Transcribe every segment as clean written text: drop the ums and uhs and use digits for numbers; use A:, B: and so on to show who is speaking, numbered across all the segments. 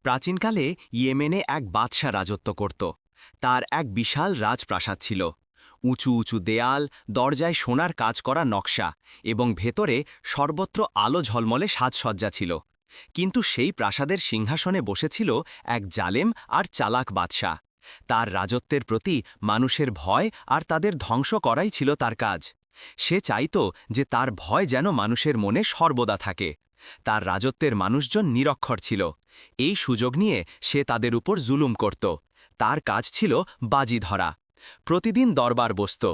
A: প্রাচীনকালে ইয়েমেনে এক বাদশা রাজত্ব করত। তার এক বিশাল রাজপ্রাসাদ ছিল। উঁচু উঁচু দেয়াল, দরজায় সোনার কাজ করা নকশা এবং ভেতরে সর্বত্র আলো ঝলমলে সাজসজ্জা ছিল। কিন্তু সেই প্রাসাদের সিংহাসনে বসেছিল এক জালেম আর চালাক বাদশা। তার রাজত্বের প্রতি মানুষের ভয় আর তাদের ধ্বংস করাই ছিল তার কাজ। সে চাইত যে তার ভয় যেন মানুষের মনে সর্বদা থাকে। তার রাজত্বের মানুষজন নিরক্ষর ছিল। এই সুযোগ নিয়ে সে তাদের উপর জুলুম করত। তার কাজ ছিল বাজি ধরা। প্রতিদিন দরবার বসত।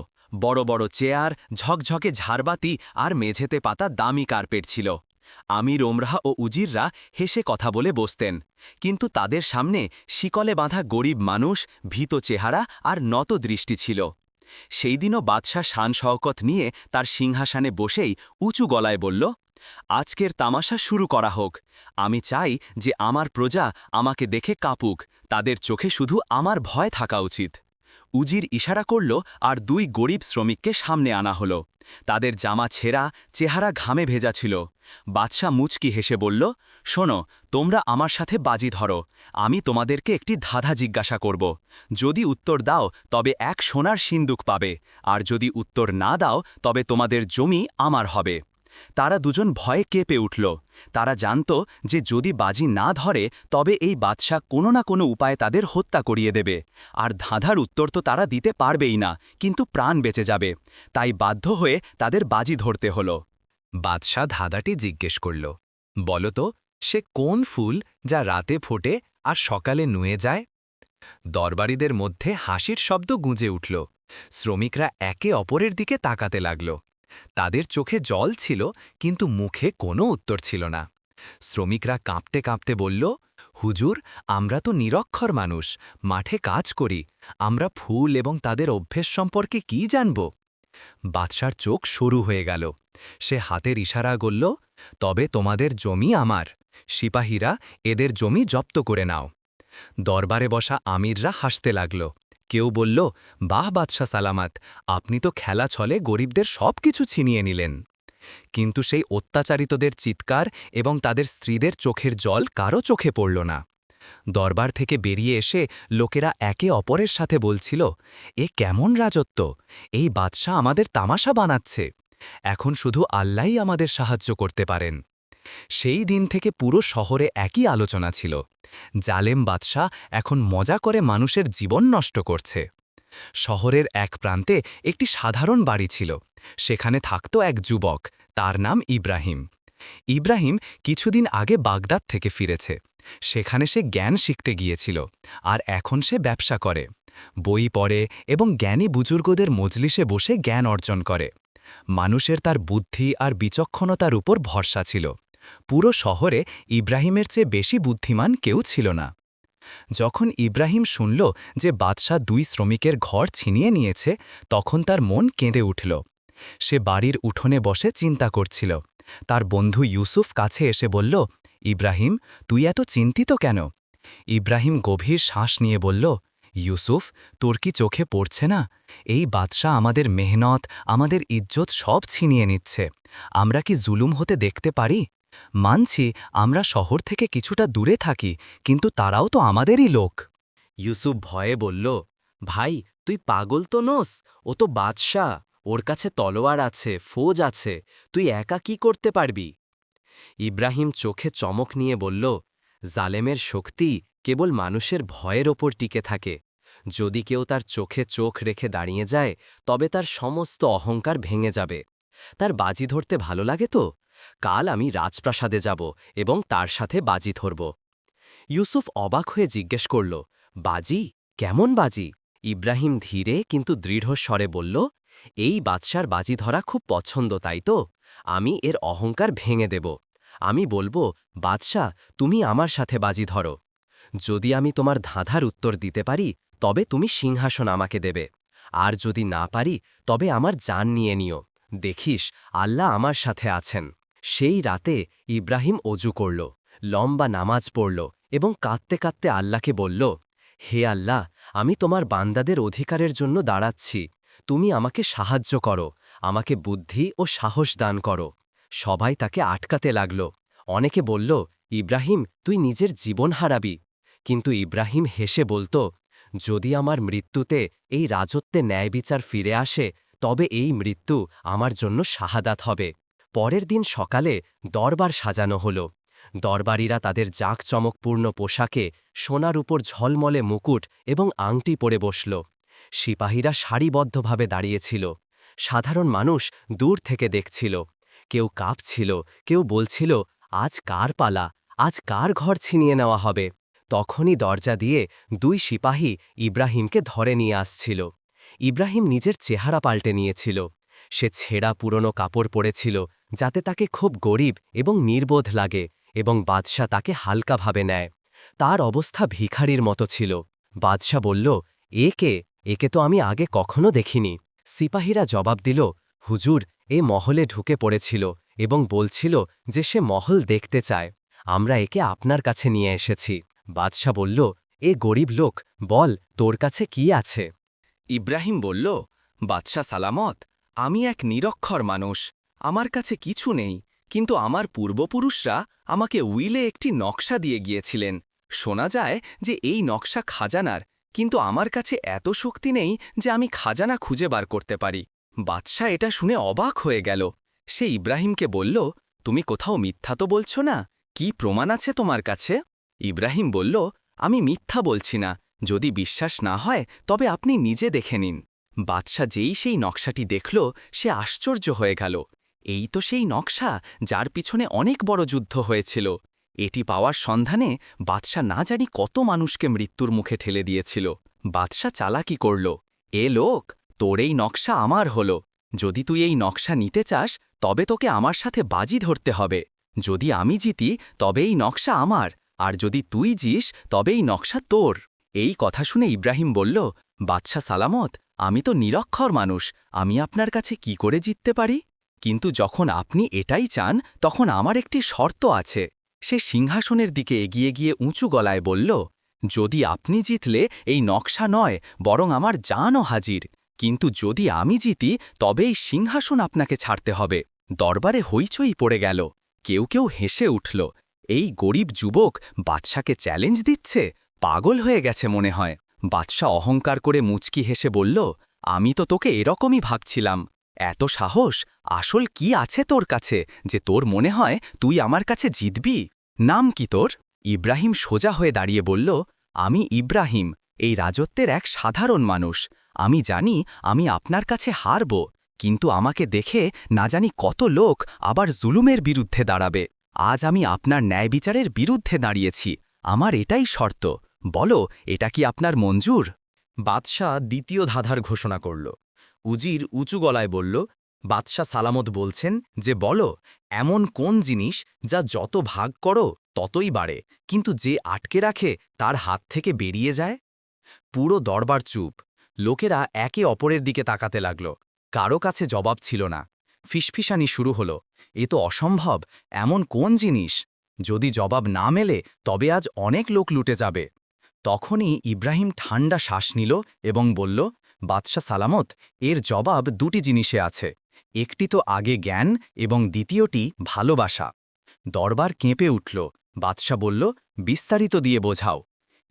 A: বড় বড় চেয়ার, ঝকঝকে ঝাড়বাতি আর মেঝেতে পাতা দামি কার্পেট ছিল। আমির ওমরাহ ও উজিররা হেসে কথা বলে বসতেন, কিন্তু তাদের সামনে শিকলে বাঁধা গরিব মানুষ, ভীত চেহারা আর নত দৃষ্টি ছিল। সেই দিনও বাদশাহ শান শওকত নিয়ে তার সিংহাসনে বসেই উঁচু গলায় বলল, আজকের তামাশা শুরু করা হোক। আমি চাই যে আমার প্রজা আমাকে দেখে কাঁপুক, তাদের চোখে শুধু আমার ভয় থাকা উচিত। উজির ইশারা করল আর দুই গরিব শ্রমিককে সামনে আনা হলো। তাদের জামা ছেঁড়া, চেহারা ঘামে ভেজা ছিল। বাদশাহ মুচকি হেসে বলল, শোনো, তোমরা আমার সাথে বাজি ধরো। আমি তোমাদেরকে একটি ধাঁধা জিজ্ঞাসা করব। যদি উত্তর দাও তবে এক সোনার সিন্দুক পাবে, আর যদি উত্তর না দাও তবে তোমাদের জমি আমার হবে। তারা দুজন ভয়ে কেঁপে উঠল। তারা জানত যে যদি বাজি না ধরে তবে এই বাদশাহ কোনো না কোনো উপায়ে তাদের হত্যা করিয়ে দেবে, আর ধাঁধার উত্তর তো তারা দিতে পারবেই না, কিন্তু প্রাণ বেঁচে যাবে। তাই বাধ্য হয়ে তাদের বাজি ধরতে হল।
B: বাদশাহ ধাঁধাটি জিজ্ঞেস করল, বলো তো, সে কোন ফুল যা রাতে ফোটে আর সকালে নুয়ে যায়? দরবারীদের মধ্যে হাসির শব্দ গুঁজে উঠল। শ্রমিকরা একে অপরের দিকে তাকাতে লাগল। তাদের চোখে জল ছিল, কিন্তু মুখে কোনো উত্তর ছিল না। শ্রমিকরা কাঁপতে কাঁপতে বলল, হুজুর, আমরা তো নিরক্ষর মানুষ, মাঠে কাজ করি। আমরা ফুল এবং তাদের অভ্যেস সম্পর্কে কি জানব? বাদশার চোখ সরু হয়ে গেল। সে হাতের ইশারা করল, তবে তোমাদের জমি আমার। সিপাহীরা এদের জমি জব্দ করে নাও। দরবারে বসা আমিররা হাসতে লাগল। কেউ বলল, বাহ বাদশাহ সালামাত, আপনি তো খেলা ছলে গরিবদের সব কিছু ছিনিয়ে নিলেন। কিন্তু সেই অত্যাচারিতদের চিৎকার এবং তাদের স্ত্রীদের চোখের জল কারও চোখে পড়ল না। দরবার থেকে বেরিয়ে এসে লোকেরা একে অপরের সাথে বলছিল, এ কেমন রাজত্ব! এই বাদশাহ আমাদের তামাশা বানাচ্ছে। এখন শুধু আল্লাহই আমাদের সাহায্য করতে পারেন। সেই দিন থেকে পুরো শহরে একই আলোচনা ছিল, জালেম বাদশাহ এখন মজা করে মানুষের জীবন নষ্ট করছে। শহরের এক প্রান্তে একটি সাধারণ বাড়ি ছিল। সেখানে থাকত এক যুবক, তার নাম ইব্রাহিম। ইব্রাহিম কিছুদিন আগে বাগদাদ থেকে ফিরেছে। সেখানে সে জ্ঞান শিখতে গিয়েছিল, আর এখন সে ব্যবসা করে। বই পড়ে এবং জ্ঞানী বুজুর্গদের মজলিসে বসে জ্ঞান অর্জন করে। মানুষের তার বুদ্ধি আর বিচক্ষণতার উপর ভরসা ছিল। পুরো শহরে ইব্রাহিমের চেয়ে বেশি বুদ্ধিমান কেউ ছিল না। যখন ইব্রাহিম শুনল যে বাদশাহ দুই শ্রমিকের ঘর ছিনিয়ে নিয়েছে, তখন তার মন কেঁদে উঠল। সে বাড়ির উঠোনে বসে চিন্তা করছিল। তার বন্ধু ইউসুফ কাছে এসে বলল, ইব্রাহিম, তুই এত চিন্তিত কেন? ইব্রাহিম গভীর শ্বাস নিয়ে বলল, ইউসুফ, তোর কি চোখে পড়ছে না? এই বাদশাহ আমাদের মেহনত, আমাদের ইজ্জত সব ছিনিয়ে নিচ্ছে। আমরা কি জুলুম হতে দেখতে পারি? মানছি আমরা শহর থেকে কিছুটা দূরে থাকি, কিন্তু তারাও তো আমাদেরই লোক।
A: ইউসুফ ভয়ে বলল, ভাই, তুই পাগল তো নোস? ও তো বাদশাহ, ওর কাছে তলোয়ার আছে, ফৌজ আছে, তুই একা কি করতে পারবি? ইব্রাহিম চোখে চমক নিয়ে বলল, জালেমের শক্তি কেবল মানুষের ভয়ের ওপর টিকে থাকে। যদি কেউ তার চোখে চোখ রেখে দাঁড়িয়ে যায়, তবে তার সমস্ত অহংকার ভেঙে যাবে। তার বাজি ধরতে ভালো লাগে তো? কাল আমি রাজপ্রাসাদে যাব এবং তার সাথে বাজি ধরব। ইউসুফ অবাক হয়ে জিজ্ঞেস করল, বাজি? কেমন বাজি? ইব্রাহিম ধীরে কিন্তু দৃঢ় স্বরে বলল, এই বাদশার বাজি ধরা খুব পছন্দ, তাই তো? আমি এর অহংকার ভেঙে দেব। আমি বলবো, বাদশাহ, তুমি আমার সাথে বাজি ধরো। যদি আমি তোমার ধাঁধার উত্তর দিতে পারি, তবে তুমি সিংহাসন আমাকে দেবে। আর যদি না পারি, তবে আমার জান নিয়ে নিও। দেখিস, আল্লাহ আমার সাথে আছেন। সেই রাতে ইব্রাহিম অজু করল, লম্বা নামাজ পড়ল এবং কাঁদতে কাঁদতে আল্লাহকে বলল, হে আল্লাহ, আমি তোমার বান্দাদের অধিকারের জন্য দাঁড়াচ্ছি। তুমি আমাকে সাহায্য করো, আমাকে বুদ্ধি ও সাহস দান করো। সবাই তাকে আটকাতে লাগল। অনেকে বলল,
C: ইব্রাহিম, তুই নিজের জীবন হারাবি। কিন্তু ইব্রাহিম হেসে বলত, যদি আমার মৃত্যুতে এই রাজত্বে ন্যায়বিচার ফিরে আসে, তবে এই মৃত্যু আমার জন্য শাহাদাত হবে। পরের দিন সকালে দরবার সাজানো হল। দরবারীরা তাদের জাঁকচমকপূর্ণ পোশাকে, সোনার উপর ঝলমলে মুকুট এবং আংটি পরে বসল। সিপাহীরা সারিবদ্ধভাবে দাঁড়িয়েছিল। সাধারণ মানুষ দূর থেকে দেখছিল। কেউ কাঁপছিল, কেউ বলছিল, আজ কার পালা, আজ কার ঘর ছিনিয়ে নেওয়া হবে। তখনই দরজা দিয়ে 2 সিপাহী ইব্রাহিমকে ধরে নিয়ে আসছিল। ইব্রাহিম নিজের চেহারা পাল্টে নিয়েছিল। সে ছেঁড়া পুরনো কাপড় পরেছিল, যাতে তাকে খুব গরিব এবং নির্বোধ লাগে, এবং বাদশা তাকে হালকাভাবে নেয়। তার অবস্থা ভিখারির মতো ছিল। বাদশা বলল, একে তো আমি আগে কখনো দেখিনি। সিপাহীরা জবাব দিল, হুজুর, এ মহলে ঢুকে পড়েছিল এবং বলছিল যে সে মহল দেখতে চায়। আমরা একে আপনার কাছে নিয়ে এসেছি। বাদশা বলল, এ গরিব লোক, বল তোর কাছে কি আছে?
A: ইব্রাহিম বলল, বাদশা সালামত, আমি এক নিরক্ষর মানুষ, আমার কাছে কিছু নেই, কিন্তু আমার পূর্বপুরুষরা আমাকে উইলে একটি নকশা দিয়ে গিয়েছিলেন। শোনা যায় যে এই নকশা খাজানার, কিন্তু আমার কাছে এত শক্তি নেই যে আমি খাজানা খুঁজে বার করতে পারি। বাদশা এটা শুনে অবাক হয়ে গেল। সে ইব্রাহিমকে বলল, তুমি কোথাও মিথ্যা তো বলছো না? কি প্রমাণ আছে তোমার কাছে? ইব্রাহিম বলল, আমি মিথ্যা বলছি না। যদি বিশ্বাস না হয় তবে আপনি নিজে দেখে নিন। বাদশা যেই সেই নকশাটি দেখল, সে আশ্চর্য হয়ে গেল। এই তো সেই নকশা যার পিছনে অনেক বড় যুদ্ধ হয়েছিল। এটি পাওয়ার সন্ধানে বাদশা না জানি কত মানুষকে মৃত্যুর মুখে ঠেলে দিয়েছিল। বাদশা চালাকি করল, এ লোক, তোর এই নকশা আমার হল। যদি তুই এই নকশা নিতে চাস তবে তোকে আমার সাথে বাজি ধরতে হবে। যদি আমি জিতি তবে এই নকশা আমার, আর যদি তুই জিস তবে এই নকশা তোর। এই কথা শুনে ইব্রাহিম বলল, বাদশা সালামত, আমি তো নিরক্ষর মানুষ, আমি আপনার কাছে কি করে জিততে পারি? কিন্তু যখন আপনি এটাই চান তখন আমার একটি শর্ত আছে। সে সিংহাসনের দিকে এগিয়ে গিয়ে উঁচু গলায় বলল, যদি আপনি জিতলে এই নকশা নয় বরং আমার জানও হাজির, কিন্তু যদি আমি জিতি তবে এই সিংহাসন আপনাকে ছাড়তে হবে। দরবারে হইচই পড়ে গেল। কেউ কেউ হেসে উঠল। এই গরিব যুবক বাদশাকে চ্যালেঞ্জ দিচ্ছে, পাগল হয়ে গেছে মনে হয়। বাদশা অহংকার করে মুচকি হেসে বলল, আমি তো তোকে এরকমই ভাবছিলাম। এত সাহস! আসল কি আছে তোর কাছে যে তোর মনে হয় তুই আমার কাছে জিতবি? নাম কি তোর? ইব্রাহিম সোজা হয়ে দাঁড়িয়ে বলল, আমি ইব্রাহিম, এই রাজত্বের এক সাধারণ মানুষ। আমি জানি আমি আপনার কাছে হারব, কিন্তু আমাকে দেখে না জানি কত লোক আবার জুলুমের বিরুদ্ধে দাঁড়াবে। আজ আমি আপনার ন্যায় বিচারের বিরুদ্ধে দাঁড়িয়েছি। আমার এটাই শর্ত। বলো, এটা কি আপনার মঞ্জুর? বাদশাহ দ্বিতীয় ধাঁধার ঘোষণা করল। উজির উঁচু গলায় বলল, বাদশাহ সালামত বলছেন যে বলো, এমন কোন জিনিস যা যত ভাগ করো ততই বাড়ে, কিন্তু যে আটকে রাখে তার হাত থেকে বেরিয়ে যায়? পুরো দরবার চুপ। লোকেরা একে অপরের দিকে তাকাতে লাগল। কারো কাছে জবাব ছিল না। ফিসফিসানি শুরু হলো, এ তো অসম্ভব, এমন কোন জিনিস? যদি জবাব না মেলে তবে আজ অনেক লোক লুটে যাবে। তখনই ইব্রাহিম ঠান্ডা শ্বাস নিল এবং বলল, বাদশা সালামত, এর জবাব 2টি জিনিসে আছে। একটি তো আগে জ্ঞান এবং দ্বিতীয়টি ভালোবাসা। দরবার কেঁপে উঠল। বাদশা বলল, বিস্তারিত দিয়ে বোঝাও।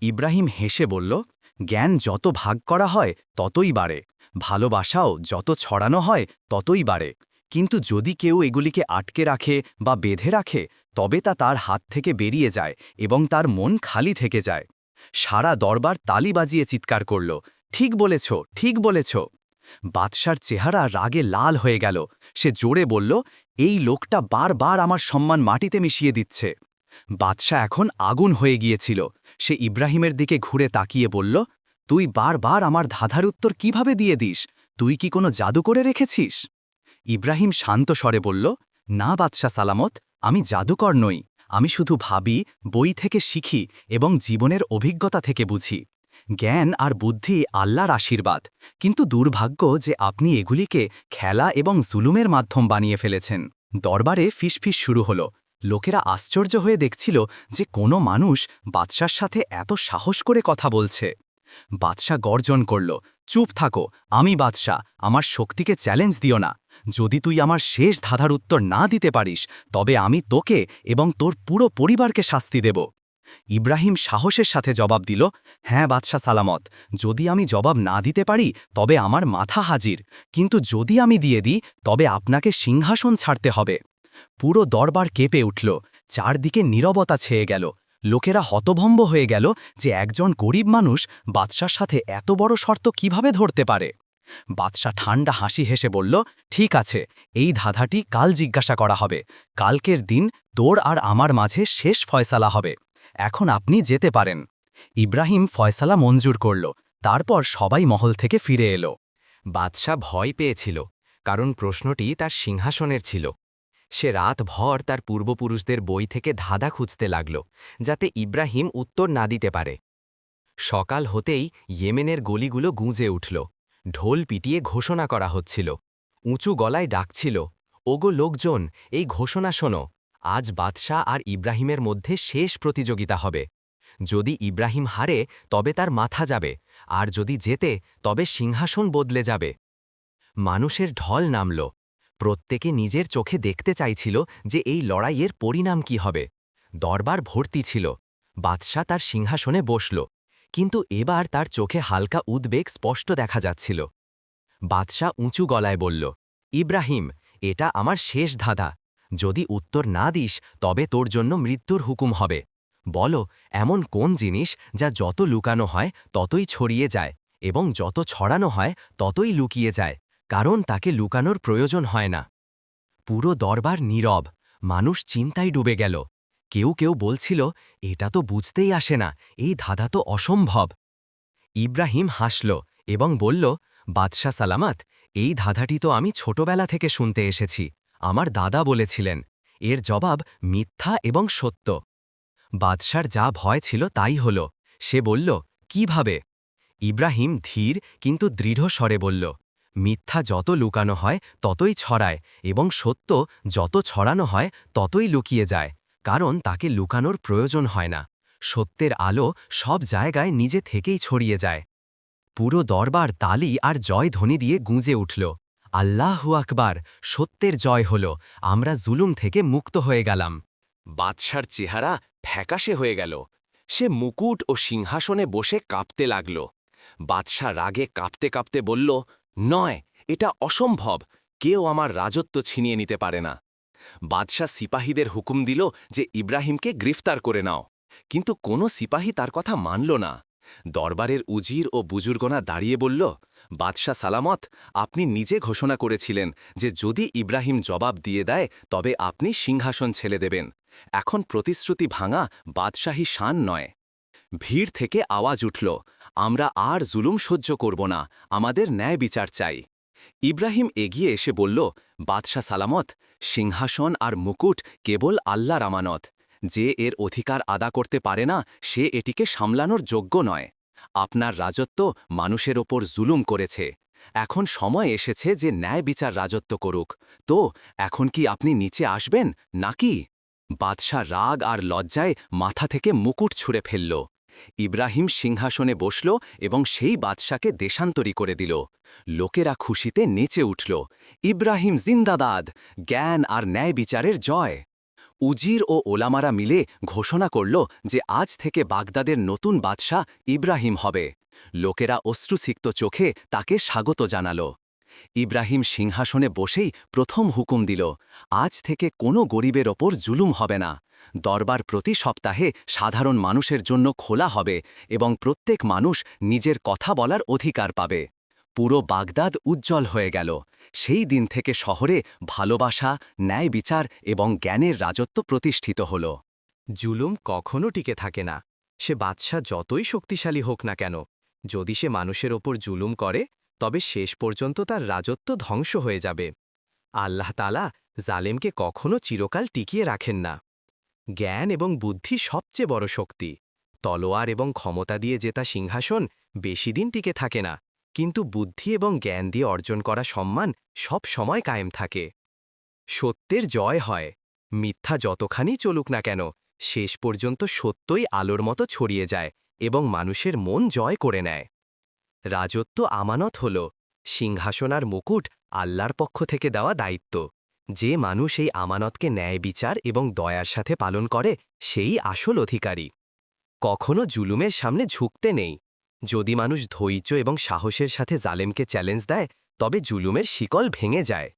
A: ইব্রাহিম হেসে বলল, জ্ঞান যত ভাগ করা হয় ততই বাড়ে, ভালোবাসাও যত ছড়ানো হয় ততই বাড়ে, কিন্তু যদি কেউ এগুলিকে আটকে রাখে বা বেঁধে রাখে তবে তা তার হাত থেকে বেরিয়ে যায় এবং তার মন খালি থেকে যায়। সারা দরবার তালি বাজিয়ে চিৎকার করল, ঠিক বলেছ, ঠিক বলেছ। বাদশার চেহারা রাগে লাল হয়ে গেল। সে জোরে বলল, এই লোকটা বারবার আমার সম্মান মাটিতে মিশিয়ে দিচ্ছে। বাদশা এখন আগুন হয়ে গিয়েছিল। সে ইব্রাহিমের দিকে ঘুরে তাকিয়ে বলল, তুই বারবার আমার ধাঁধার উত্তর কিভাবে দিয়ে দিস? তুই কি কোনো জাদু করে রেখেছিস? ইব্রাহিম শান্ত স্বরে বলল, না বাদশা সালামত, আমি জাদুকর নই। আমি শুধু ভাবি, বই থেকে শিখি এবং জীবনের অভিজ্ঞতা থেকে বুঝি। জ্ঞান আর বুদ্ধি আল্লাহর আশীর্বাদ, কিন্তু দুর্ভাগ্য যে আপনি এগুলিকে খেলা এবং জুলুমের মাধ্যম বানিয়ে ফেলেছেন। দরবারে ফিসফিস শুরু হলো। লোকেরা আশ্চর্য হয়ে দেখছিল যে কোনো মানুষ বাদশার সাথে এত সাহস করে কথা বলছে। বাদশা গর্জন করল, চুপ থাকো, আমি বাদশাহ, আমার শক্তিকে চ্যালেঞ্জ দিও না। যদি তুই আমার শেষ ধাঁধার উত্তর না দিতে পারিস, তবে আমি তোকে এবং তোর পুরো পরিবারকে শাস্তি দেব। ইব্রাহিম সাহসের সাথে জবাব দিল, হ্যাঁ বাদশাহ সালামত, যদি আমি জবাব না দিতে পারি তবে আমার মাথা হাজির, কিন্তু যদি আমি দিয়ে দিই তবে আপনাকে সিংহাসন ছাড়তে হবে। পুরো দরবার কেঁপে উঠল, চারদিকে নীরবতা ছেয়ে গেল। লোকেরা হতভম্ব হয়ে গেল যে একজন গরিব মানুষ বাদশার সাথে এত বড় শর্ত কিভাবে ধরতে পারে। বাদশা ঠান্ডা হাসি হেসে বলল, ঠিক আছে, এই ধাঁধাটি কাল জিজ্ঞাসা করা হবে। কালকের দিন তোর আর আমার মাঝে শেষ ফয়সালা হবে। এখন আপনি যেতে পারেন। ইব্রাহিম ফয়সালা মঞ্জুর করল। তারপর সবাই মহল থেকে ফিরে এলো।
B: বাদশাহ ভয় পেয়েছিল, কারণ প্রশ্নটি তার সিংহাসনের ছিল। সে রাতভর তার পূর্বপুরুষদের বই থেকে ধাঁধা খুঁজতে লাগল, যাতে ইব্রাহিম উত্তর না দিতে পারে। সকাল হতেই ইয়েমেনের গলিগুলো গুঁজে উঠল। ঢোল পিটিয়ে ঘোষণা করা হচ্ছিল। উঁচু গলায় ডাকছিল, ওগো লোকজন, এই ঘোষণা শোনো, আজ বাদশাহ আর ইব্রাহিমের মধ্যে শেষ প্রতিযোগিতা হবে। যদি ইব্রাহিম হারে তবে তার মাথা যাবে, আর যদি জেতে তবে সিংহাসন বদলে যাবে। মানুষের ঢল নামল। প্রত্যেকে নিজের চোখে দেখতে চাইছিল যে এই লড়াইয়ের পরিণাম কি হবে। দরবার ভর্তি ছিল। বাদশাহ তার সিংহাসনে বসল, কিন্তু এবার তার চোখে হালকা উদ্বেগ স্পষ্ট দেখা যাচ্ছিল। বাদশাহ উঁচু গলায় বলল, ইব্রাহিম, এটা আমার শেষ ধাঁধা। যদি উত্তর না দিস তবে তোর জন্য মৃত্যুর হুকুম হবে। বলো, এমন কোন জিনিস যা যত লুকানো হয় ততই ছড়িয়ে যায়, এবং যত ছড়ানো হয় ততই লুকিয়ে যায়, কারণ তাকে লুকানোর প্রয়োজন হয় না। পুরো দরবার নীরব। মানুষ চিন্তায় ডুবে গেল। কেউ কেউ বলছিল, এটা তো বুঝতেই আসে না, এই ধাঁধা তো অসম্ভব। ইব্রাহিম হাসল এবং বলল, বাদশাহ সালামত, এই ধাঁধাটি তো আমি ছোটবেলা থেকে শুনতে এসেছি। আমার দাদা বলেছিলেন, এর জবাব মিথ্যা এবং সত্য। বাদশার যা ভয় ছিল তাই হল। সে বলল, কিভাবে? ইব্রাহিম ধীর কিন্তু দৃঢ় স্বরে বলল, মিথ্যা যত লুকানো হয় ততই ছড়ায়, এবং সত্য যত ছড়ানো হয় ততই লুকিয়ে যায়, কারণ তাকে লুকানোর প্রয়োজন হয় না। সত্যের আলো সব জায়গায় নিজে থেকেই ছড়িয়ে যায়। পুরো দরবার তালি আর জয় ধ্বনি দিয়ে গুঁজে উঠল। আল্লাহু আকবার, সত্যের জয় হল, আমরা জুলুম থেকে মুক্ত হয়ে গেলাম।
A: বাদশার চেহারা ফ্যাকাশে হয়ে গেল। সে মুকুট ও সিংহাসনে বসে কাঁপতে লাগল। বাদশা রাগে কাঁপতে কাঁপতে বলল, নয়, এটা অসম্ভব, কেউ আমার রাজত্ব ছিনিয়ে নিতে পারে না। বাদশাহ সিপাহীদের হুকুম দিল যে ইব্রাহিমকে গ্রেফতার করে নাও, কিন্তু কোনো সিপাহী তার কথা মানল না। দরবারের উজির ও বুজুর্গনা দাঁড়িয়ে বলল, বাদশাহ সালামত, আপনি নিজে ঘোষণা করেছিলেন যে যদি ইব্রাহিম জবাব দিয়ে দেয় তবে আপনি সিংহাসন ছেড়ে দেবেন। এখন প্রতিশ্রুতি ভাঙা বাদশাহী শান নয়। ভিড় থেকে আওয়াজ উঠল, আমরা আর জুলুম সহ্য করব না, আমাদের ন্যায় বিচার চাই। ইব্রাহিম এগিয়ে এসে বলল, বাদশাহ সালামত, সিংহাসন আর মুকুট কেবল আল্লাহর আমানত। যে এর অধিকার আদা করতে পারে না সে এটিকে সামলানোর যোগ্য নয়। আপনার রাজত্ব মানুষের ওপর জুলুম করেছে। এখন সময় এসেছে যে ন্যায় বিচার রাজত্ব করুক। তো এখন কি আপনি নিচে আসবেন নাকি? বাদশাহ রাগ আর লজ্জায় মাথা থেকে মুকুট ছুঁড়ে ফেলল। ইব্রাহিম সিংহাসনে বসল এবং সেই বাদশাকে দেশান্তরী করে দিল। লোকেরা খুশিতে নেচে উঠল, ইব্রাহিম জিন্দাবাদ, জ্ঞান আর ন্যায় বিচারের জয়। উজির ও ওলামারা মিলে ঘোষণা করল যে আজ থেকে বাগদাদের নতুন বাদশাহ ইব্রাহিম হবে। লোকেরা অশ্রুসিক্ত চোখে তাকে স্বাগত জানাল। ইব্রাহিম সিংহাসনে বসেই প্রথম হুকুম দিল, আজ থেকে কোনো গরিবের ওপর জুলুম হবে না। দরবার প্রতি সপ্তাহে সাধারণ মানুষের জন্য খোলা হবে এবং প্রত্যেক মানুষ নিজের কথা বলার অধিকার পাবে। পুরো বাগদাদ উজ্জ্বল হয়ে গেল। সেই দিন থেকে শহরে ভালোবাসা, ন্যায় বিচার এবং জ্ঞানের রাজত্ব প্রতিষ্ঠিত হল।
B: জুলুম কখনো টিকে থাকে না, সে বাদশা যতই শক্তিশালী হোক না কেন। যদি সে মানুষের ওপর জুলুম করে তবে শেষ পর্যন্ত তার রাজত্ব ধ্বংস হয়ে যাবে। আল্লাহ তাআলা জালেমকে কখনো চিরকাল টিকিয়ে রাখেন না। জ্ঞান এবং বুদ্ধি সবচেয়ে বড় শক্তি। তলোয়ার এবং ক্ষমতা দিয়ে জেতা সিংহাসন বেশি দিন টিকে থাকে না, কিন্তু বুদ্ধি এবং জ্ঞান দিয়ে অর্জন করা সম্মান সব সময় কায়েম থাকে। সত্যের জয় হয়। মিথ্যা যতখানি চলুক না কেন, শেষ পর্যন্ত সত্যই আলোর মতো ছড়িয়ে যায় এবং মানুষের মন জয় করে নেয়।
C: রাজত্ব আমানত হল, সিংহাসন আর মুকুট আল্লাহর পক্ষ থেকে দেওয়া দায়িত্ব। যে মানুষ এই আমানতকে ন্যায় বিচার এবং দয়ার সাথে পালন করে সেই আসল অধিকারী। কখনো জুলুমের সামনে ঝুঁকতে নেই। যদি মানুষ ধৈর্য এবং সাহসের সাথে জালেমকে চ্যালেঞ্জ দেয় তবে জুলুমের শিকল ভেঙে যায়।